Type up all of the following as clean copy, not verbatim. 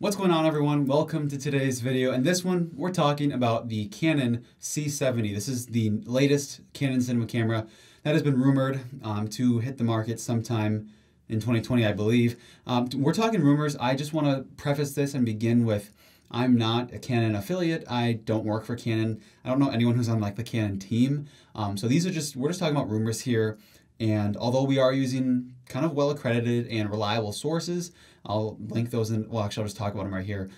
What's going on, everyone? Welcome to today's video. And this one, we're talking about the Canon C70. This is the latest Canon cinema camera that has been rumored to hit the market sometime in 2020, I believe. We're talking rumors. I just want to preface this and begin with, I'm not a Canon affiliate. I don't work for Canon. I don't know anyone who's on like the Canon team. So these are we're just talking about rumors here. And although we are using kind of well-accredited and reliable sources, I'll link those in, well, actually, I'll just talk about them right here.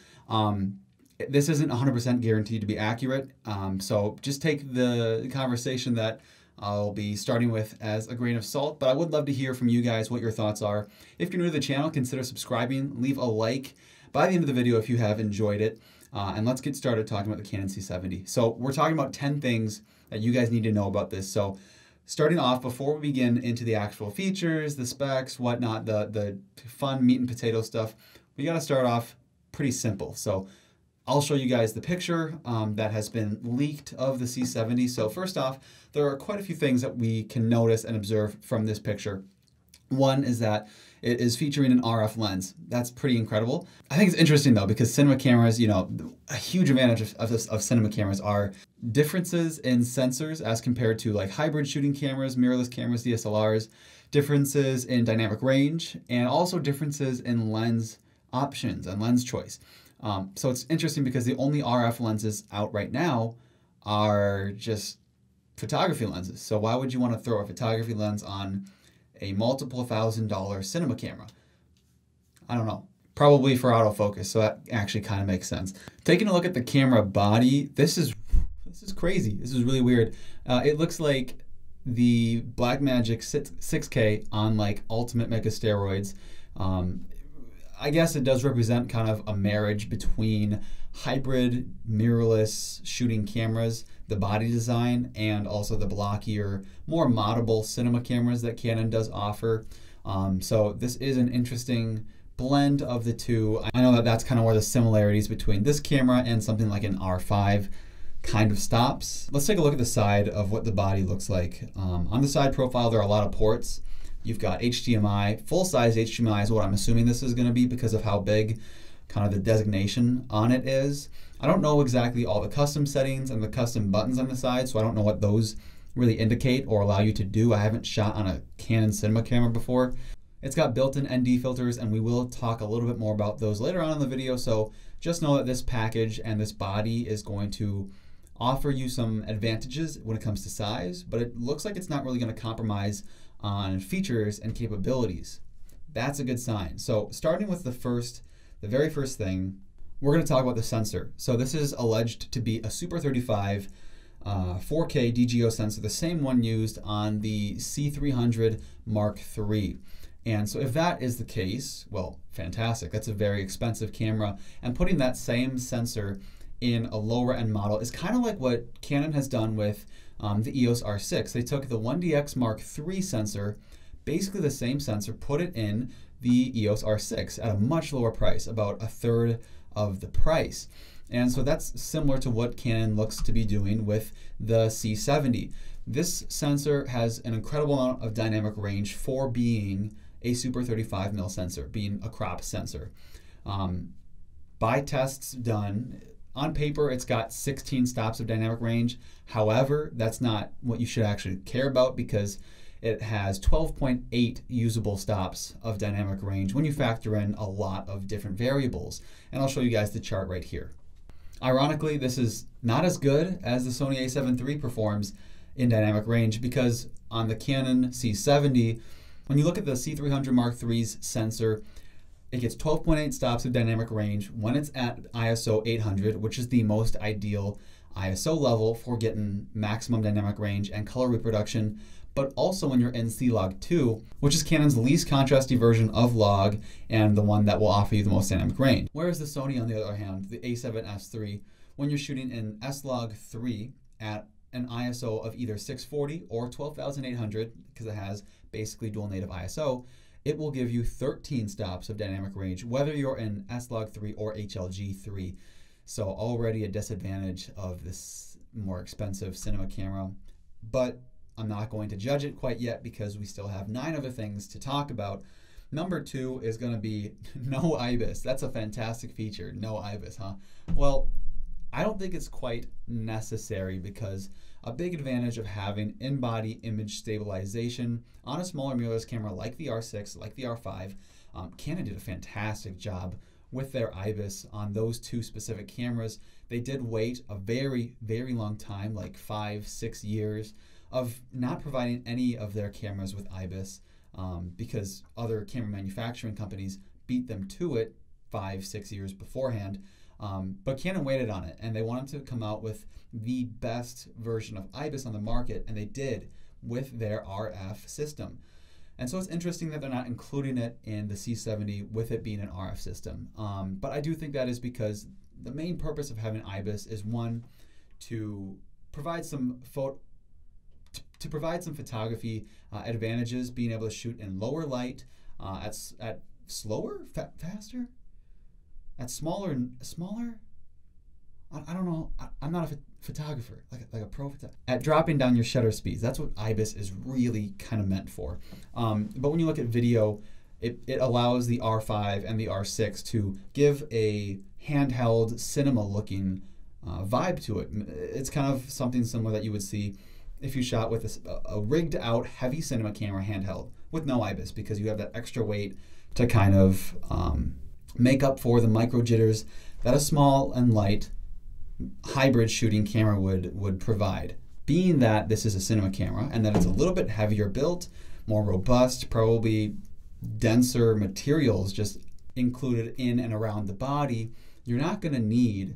This isn't 100% guaranteed to be accurate. So just take the conversation that I'll be starting with as a grain of salt, but I would love to hear from you guys what your thoughts are. If you're new to the channel, consider subscribing, leave a like by the end of the video if you have enjoyed it. And let's get started talking about the Canon C70. So we're talking about 10 things that you guys need to know about this. So starting off, before we begin into the actual features, the specs, whatnot, the fun meat and potato stuff, we got to start off pretty simple. So I'll show you guys the picture that has been leaked of the C70. So first off, there are quite a few things that we can notice and observe from this picture. One is that it is featuring an RF lens. That's pretty incredible. I think it's interesting though, because cinema cameras, you know, a huge advantage of cinema cameras are differences in sensors as compared to like hybrid shooting cameras, mirrorless cameras, DSLRs, differences in dynamic range, and also differences in lens options and lens choice. So it's interesting because the only RF lenses out right now are just photography lenses. So why would you want to throw a photography lens on a multiple $1,000 cinema camera? I don't know. Probably for autofocus, so that actually kind of makes sense. Taking a look at the camera body, this is crazy. This is really weird. It looks like the Blackmagic 6K on like ultimate mega steroids. I guess it does represent kind of a marriage between hybrid mirrorless shooting cameras, the body design, and also the blockier, more moddable cinema cameras that Canon does offer. So this is an interesting blend of the two. I know that that's kind of where the similarities between this camera and something like an R5 kind of stops. Let's take a look at the side of what the body looks like. On the side profile, there are a lot of ports. You've got HDMI, full-size HDMI is what I'm assuming this is going to be because of how big kind of the designation on it is. I don't know exactly all the custom settings and the custom buttons on the side, so I don't know what those really indicate or allow you to do. I haven't shot on a Canon cinema camera before. It's got built-in ND filters, and we will talk a little bit more about those later on in the video, so just know that this package and this body is going to offer you some advantages when it comes to size, but it looks like it's not really going to compromise on features and capabilities. That's a good sign. So starting with the very first thing, we're going to talk about the sensor. So this is alleged to be a Super 35 4K DGO sensor, the same one used on the C300 Mark III. And so if that is the case, well, fantastic. That's a very expensive camera. And putting that same sensor in a lower end model is kind of like what Canon has done with the EOS R6. They took the 1DX Mark III sensor, basically the same sensor, put it in the EOS R6 at a much lower price, about a third of the price. And so that's similar to what Canon looks to be doing with the C70. This sensor has an incredible amount of dynamic range for being a Super 35mm sensor, being a crop sensor. By tests done, on paper, it's got 16 stops of dynamic range. However, that's not what you should actually care about because it has 12.8 usable stops of dynamic range when you factor in a lot of different variables. And I'll show you guys the chart right here. Ironically, this is not as good as the Sony a7 III performs in dynamic range because on the Canon C70, when you look at the C300 Mark III's sensor, it gets 12.8 stops of dynamic range when it's at ISO 800, which is the most ideal ISO level for getting maximum dynamic range and color reproduction, but also when you're in CLog 2, which is Canon's least contrasty version of log and the one that will offer you the most dynamic range. Whereas the Sony, on the other hand, the a7S III, when you're shooting in S-Log 3 at an ISO of either 640 or 12,800, because it has basically dual native ISO, it will give you 13 stops of dynamic range, whether you're in S-Log 3 or HLG 3. So already a disadvantage of this more expensive cinema camera. But I'm not going to judge it quite yet because we still have 9 other things to talk about. Number 2 is going to be no IBIS. That's a fantastic feature, no IBIS, huh? Well, I don't think it's quite necessary because a big advantage of having in-body image stabilization on a smaller mirrorless camera like the R6, like the R5, Canon did a fantastic job with their IBIS on those 2 specific cameras. They did wait a very, very long time, like 5-6 years, of not providing any of their cameras with IBIS because other camera manufacturing companies beat them to it 5-6 years beforehand. But Canon waited on it, and they wanted to come out with the best version of IBIS on the market, and they did with their RF system. And so it's interesting that they're not including it in the C70 with it being an RF system. But I do think that is because the main purpose of having IBIS is, one, to provide some photography advantages, being able to shoot in lower light, at slower, faster, at smaller. I don't know. I'm not a photographer, like a pro photographer. At dropping down your shutter speeds, that's what IBIS is really kind of meant for. But when you look at video, it allows the R5 and the R6 to give a handheld cinema-looking vibe to it. It's kind of something similar that you would see if you shot with a rigged-out heavy cinema camera handheld with no IBIS, because you have that extra weight to kind of make up for the micro jitters that a small and light hybrid shooting camera would provide. Being that this is a cinema camera and that it's a little bit heavier built, more robust, probably denser materials just included in and around the body, you're not going to need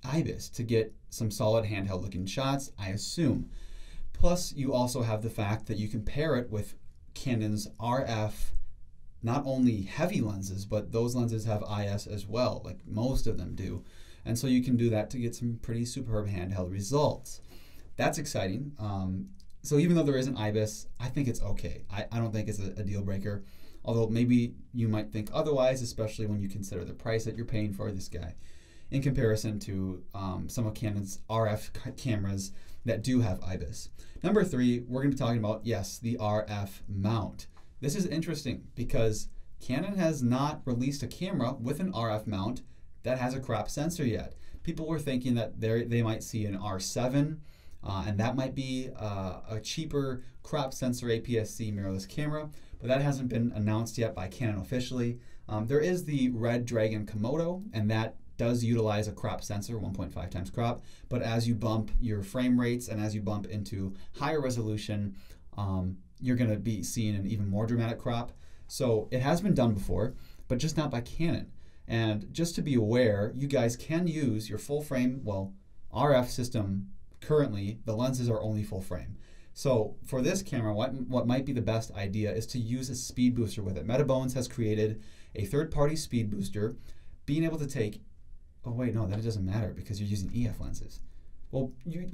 IBIS to get some solid handheld looking shots, I assume. Plus, you also have the fact that you can pair it with Canon's RF, not only heavy lenses, but those lenses have IS as well, like most of them do. And so you can do that to get some pretty superb handheld results. That's exciting. So even though there isn't IBIS, I think it's okay. I don't think it's a deal breaker, although maybe you might think otherwise, especially when you consider the price that you're paying for this guy in comparison to some of Canon's RF cameras that do have IBIS. Number 3, we're going to be talking about, yes, the RF mount. This is interesting because Canon has not released a camera with an RF mount that has a crop sensor yet. People were thinking that they might see an R7, and that might be a cheaper crop sensor APS-C mirrorless camera, but that hasn't been announced yet by Canon officially. There is the Red Dragon Komodo, and that does utilize a crop sensor, 1.5 times crop, but as you bump your frame rates and as you bump into higher resolution, you're going to be seeing an even more dramatic crop. So it has been done before, but just not by Canon. And just to be aware, you guys can use your full frame, well, RF system. Currently, the lenses are only full frame. So for this camera, what might be the best idea is to use a speed booster with it. Metabones has created a third-party speed booster, being able to take, oh wait, no, that doesn't matter because you're using EF lenses. Well, you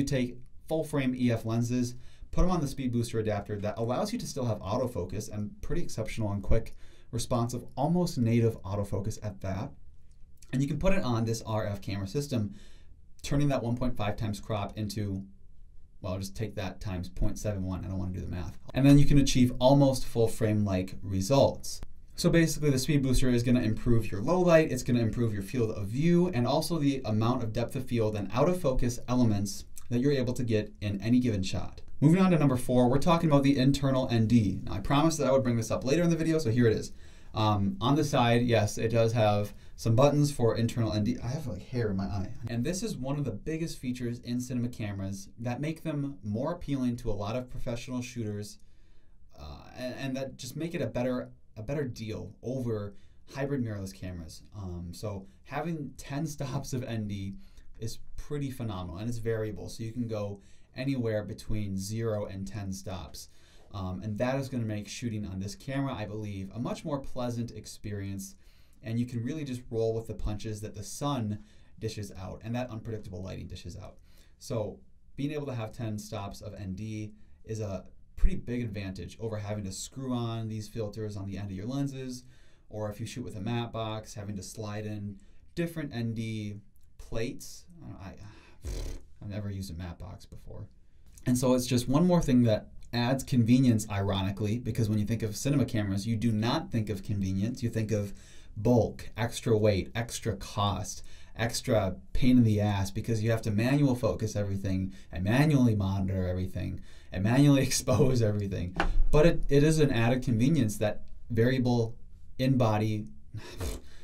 take full frame EF lenses, put them on the speed booster adapter that allows you to still have autofocus and pretty exceptional and quick responsive, almost native autofocus at that. And you can put it on this RF camera system, turning that 1.5 times crop into, well, I'll just take that times 0.71. I don't want to do the math. And then you can achieve almost full frame-like results. So basically, the speed booster is going to improve your low light, it's going to improve your field of view, and also the amount of depth of field and out of focus elements that you're able to get in any given shot. Moving on to number 4, we're talking about the internal ND. Now, I promised that I would bring this up later in the video, so here it is. On the side, yes, it does have some buttons for internal ND. I have like hair in my eye. And this is one of the biggest features in cinema cameras that make them more appealing to a lot of professional shooters, and that just make it a better deal over hybrid mirrorless cameras. So having 10 stops of ND is pretty phenomenal, and it's variable, so you can go anywhere between 0 and 10 stops. And that is going to make shooting on this camera, I believe, a much more pleasant experience, and you can really just roll with the punches that the sun dishes out and that unpredictable lighting dishes out. So being able to have 10 stops of ND is a pretty big advantage over having to screw on these filters on the end of your lenses, or if you shoot with a matte box, having to slide in different ND plates. I've never used a matte box before. And so it's just one more thing that adds convenience, ironically, because when you think of cinema cameras, you do not think of convenience. You think of bulk, extra weight, extra cost, extra pain in the ass, because you have to manual focus everything and manually monitor everything and manually expose everything. But it is an added convenience that variable in-body,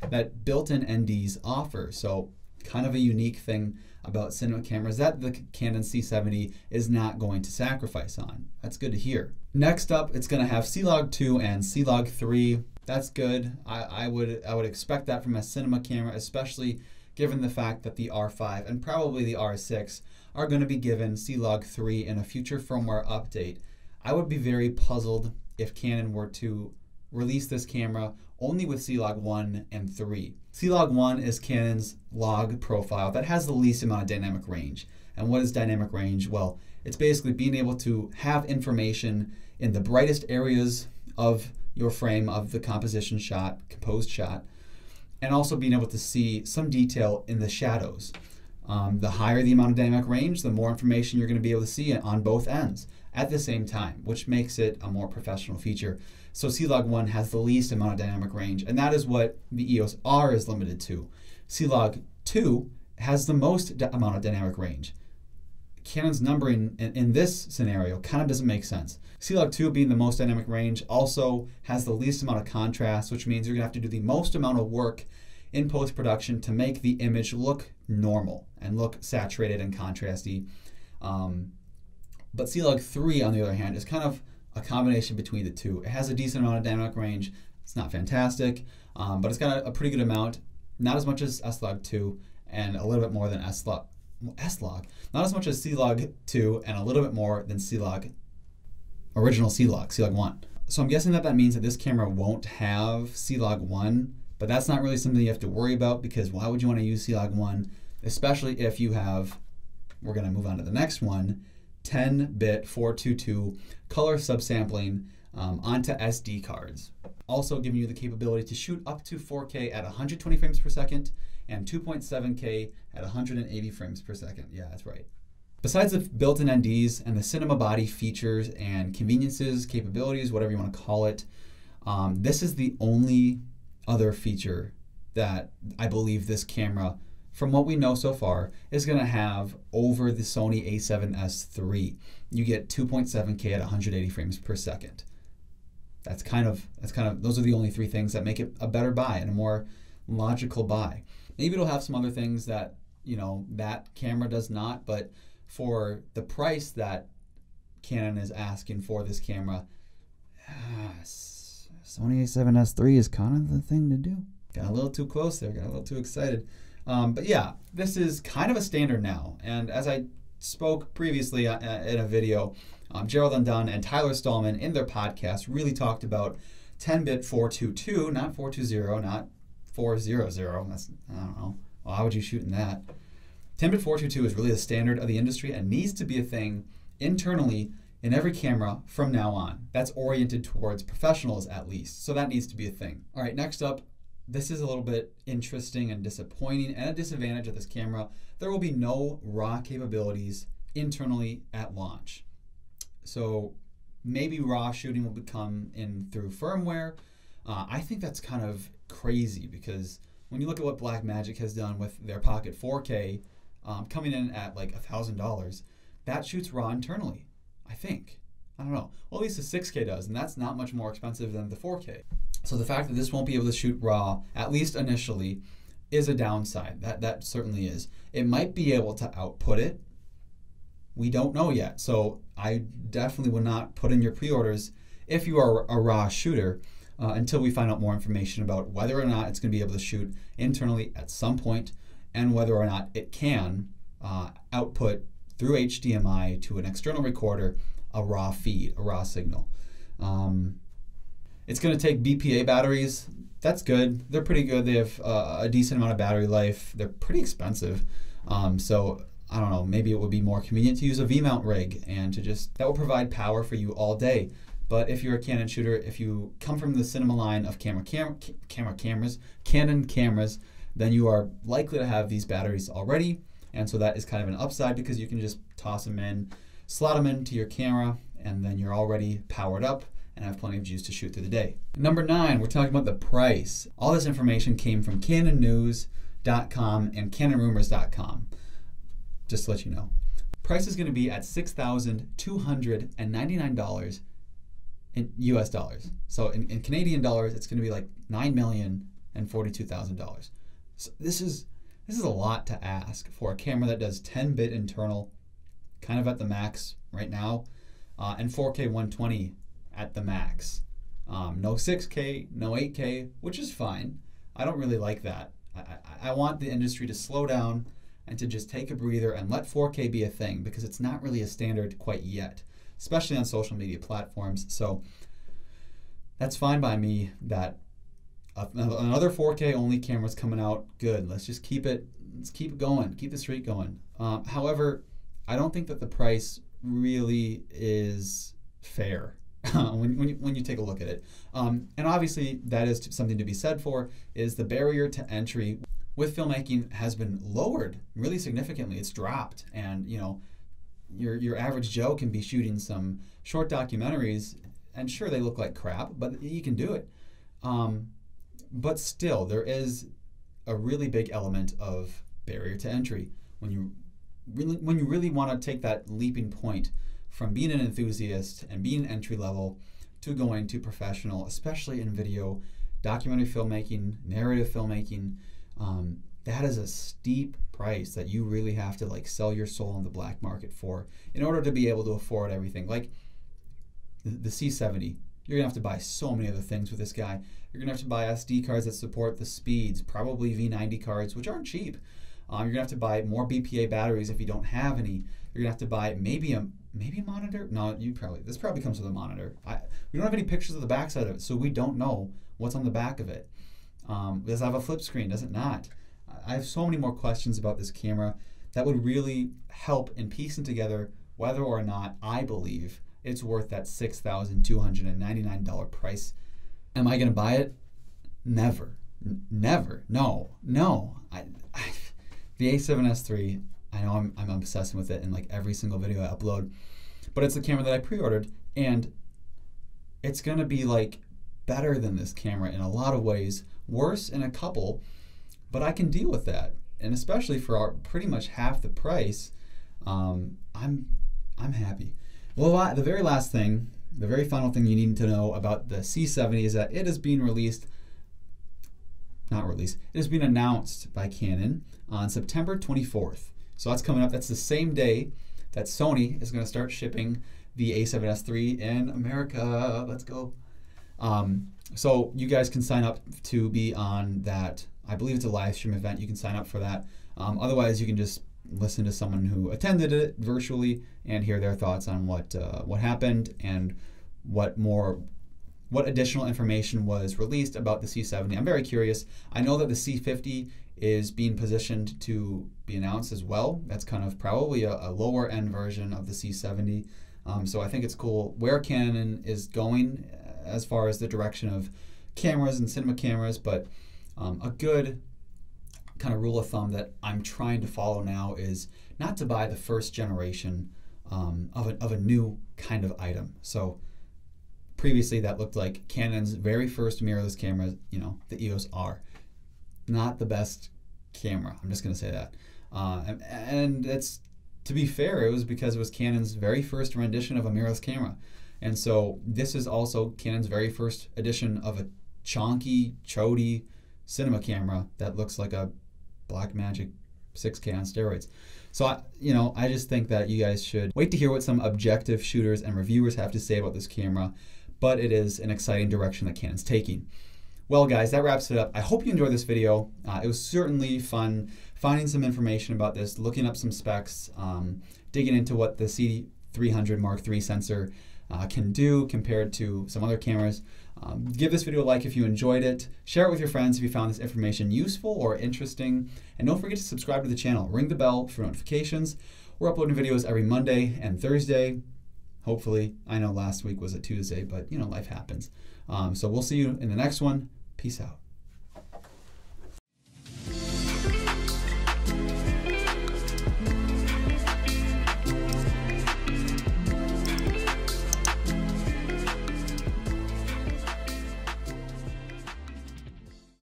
that built-in NDs offer. So kind of a unique thing about cinema cameras that the Canon C70 is not going to sacrifice on. That's good to hear. Next up, it's going to have CLog 2 and CLog 3. That's good. I would expect that from a cinema camera, especially given the fact that the R5 and probably the R6 are going to be given CLog 3 in a future firmware update. I would be very puzzled if Canon were to release this camera only with CLog 1 and 3. CLog 1 is Canon's log profile that has the least amount of dynamic range. And what is dynamic range? Well, it's basically being able to have information in the brightest areas of your frame, of the composition shot, composed shot, and also being able to see some detail in the shadows. The higher the amount of dynamic range, the more information you're going to be able to see on both ends at the same time, which makes it a more professional feature. So CLog 1 has the least amount of dynamic range, and that is what the EOS R is limited to. CLog 2 has the most amount of dynamic range. Canon's numbering in this scenario kind of doesn't make sense. CLog 2 being the most dynamic range also has the least amount of contrast, which means you're going to have to do the most amount of work in post-production to make the image look normal and look saturated and contrasty. But CLog 3, on the other hand, is kind of a combination between the two. It has a decent amount of dynamic range. It's not fantastic, but it's got a pretty good amount. Not as much as S-Log 2 and a little bit more than S-Log. Not as much as CLog 2 and a little bit more than original CLog 1. So I'm guessing that means that this camera won't have CLog 1, but that's not really something you have to worry about, because why would you want to use CLog 1, especially if you have, we're going to move on to the next one, 10-bit 422 color subsampling onto SD cards. Also giving you the capability to shoot up to 4K at 120 frames per second and 2.7K at 180 frames per second. Yeah, that's right. Besides the built-in NDs and the cinema body features and conveniences, capabilities, whatever you want to call it, this is the only other feature that I believe this camera, from what we know so far, is going to have over the Sony a7S III. You get 2.7K at 180 frames per second. That's kind of those are the only three things that make it a better buy and a more logical buy. Maybe it'll have some other things that, you know, that camera does not, but for the price that Canon is asking for this camera, Sony a7S III is kind of the thing to do. Got a little too close there, got a little too excited. But yeah, this is kind of a standard now. And as I spoke previously in a video, Gerald Undone and Tyler Stallman in their podcast really talked about 10-bit 422, not 420, not 400. That's, I don't know. Why would you shoot in that? 10-bit 422 is really the standard of the industry and needs to be a thing internally in every camera from now on. That's oriented towards professionals at least. So that needs to be a thing. All right, next up, this is a little bit interesting and disappointing and a disadvantage of this camera. There will be no RAW capabilities internally at launch. So maybe RAW shooting will come in through firmware. I think that's kind of crazy, because when you look at what Blackmagic has done with their Pocket 4K, coming in at like $1,000, that shoots RAW internally, I think. I don't know. Well, at least the 6K does, and that's not much more expensive than the 4K. So the fact that this won't be able to shoot RAW, at least initially, is a downside. That certainly is. It might be able to output it. We don't know yet. So I definitely would not put in your pre-orders if you are a RAW shooter until we find out more information about whether or not it's going to be able to shoot internally at some point, and whether or not it can output through HDMI to an external recorder a RAW feed, a RAW signal. It's going to take BPA batteries. That's good. They're pretty good. They have a decent amount of battery life. They're pretty expensive. So I don't know, maybe it would be more convenient to use a V-mount rig and that will provide power for you all day. But if you're a Canon shooter, if you come from the cinema line of Canon cameras, then you are likely to have these batteries already. And so that is kind of an upside, because you can just toss them in, slot them into your camera, and then you're already powered up and have plenty of juice to shoot through the day. Number 9, we're talking about the price. All this information came from CanonNews.com and CanonRumors.com. Just to let you know. Price is going to be at $6,299 in US dollars. So in Canadian dollars, it's going to be like $9,042,000. So this is a lot to ask for a camera that does 10-bit internal, kind of at the max right now, and 4K 120 at the max. No 6K, no 8K, which is fine. I don't really like that. I want the industry to slow down and to just take a breather and let 4K be a thing, because it's not really a standard quite yet, especially on social media platforms. So that's fine by me that another 4K only camera's coming out. Good. Let's just keep it going. Keep the streak going. However, I don't think that the price really is fair when you take a look at it. And obviously that is something to be said for, is the barrier to entry with filmmaking has been lowered really significantly. It's dropped, and you know, your average Joe can be shooting some short documentaries, and sure, they look like crap, but you can do it. But still, there is a really big element of barrier to entry when you really want to take that leaping point from being an enthusiast and being entry level to going to professional, especially in video, documentary filmmaking, narrative filmmaking. That is a steep price that you really have to like sell your soul on the black market for in order to be able to afford everything. Like the C70, you're gonna have to buy so many other things with this guy. You're gonna have to buy SD cards that support the speeds, probably V90 cards, which aren't cheap. You're gonna have to buy more BPA batteries if you don't have any. You're gonna have to buy maybe a monitor. No, this probably comes with a monitor. We don't have any pictures of the backside of it, so we don't know what's on the back of it. Does it have a flip screen? Does it not? I have so many more questions about this camera that would really help in piecing together whether or not I believe it's worth that $6,299 price. Am I going to buy it? Never. Never. No. The A7S III, I know I'm obsessing with it in like every single video I upload, but it's the camera that I pre-ordered, and it's going to be like better than this camera in a lot of ways, worse in a couple, but I can deal with that. And especially for pretty much half the price, I'm happy. Well, the very last thing, the very final thing you need to know about the C70 is that it is being it is being announced by Canon on September 24th. So that's coming up. That's the same day that Sony is going to start shipping the A7S III in America. Let's go. So you guys can sign up to be on that. I believe it's a live stream event. You can sign up for that. Otherwise, you can just listen to someone who attended it virtually and hear their thoughts on what happened and what additional information was released about the C70. I'm very curious. I know that the C50 is being positioned to be announced as well. That's kind of probably a lower end version of the C70. So I think it's cool where Canon is going as far as the direction of cameras and cinema cameras, but a good kind of rule of thumb that I'm trying to follow now is not to buy the first generation of a new kind of item. So previously that looked like Canon's very first mirrorless camera, the EOS R. Not the best camera, I'm just going to say that. And that's, to be fair, it was because it was Canon's very first rendition of a mirrorless camera. And so this is also Canon's very first edition of a chonky, chody cinema camera that looks like a Blackmagic 6K on steroids. So I just think that you guys should wait to hear what some objective shooters and reviewers have to say about this camera, but it is an exciting direction that Canon's taking. Well guys, that wraps it up. I hope you enjoyed this video. It was certainly fun finding some information about this, looking up some specs, digging into what the C300 Mark III sensor can do compared to some other cameras. Give this video a like if you enjoyed it. Share it with your friends if you found this information useful or interesting. And don't forget to subscribe to the channel. Ring the bell for notifications. We're uploading videos every Monday and Thursday. Hopefully. I know last week was a Tuesday, but life happens. So we'll see you in the next one. Peace out.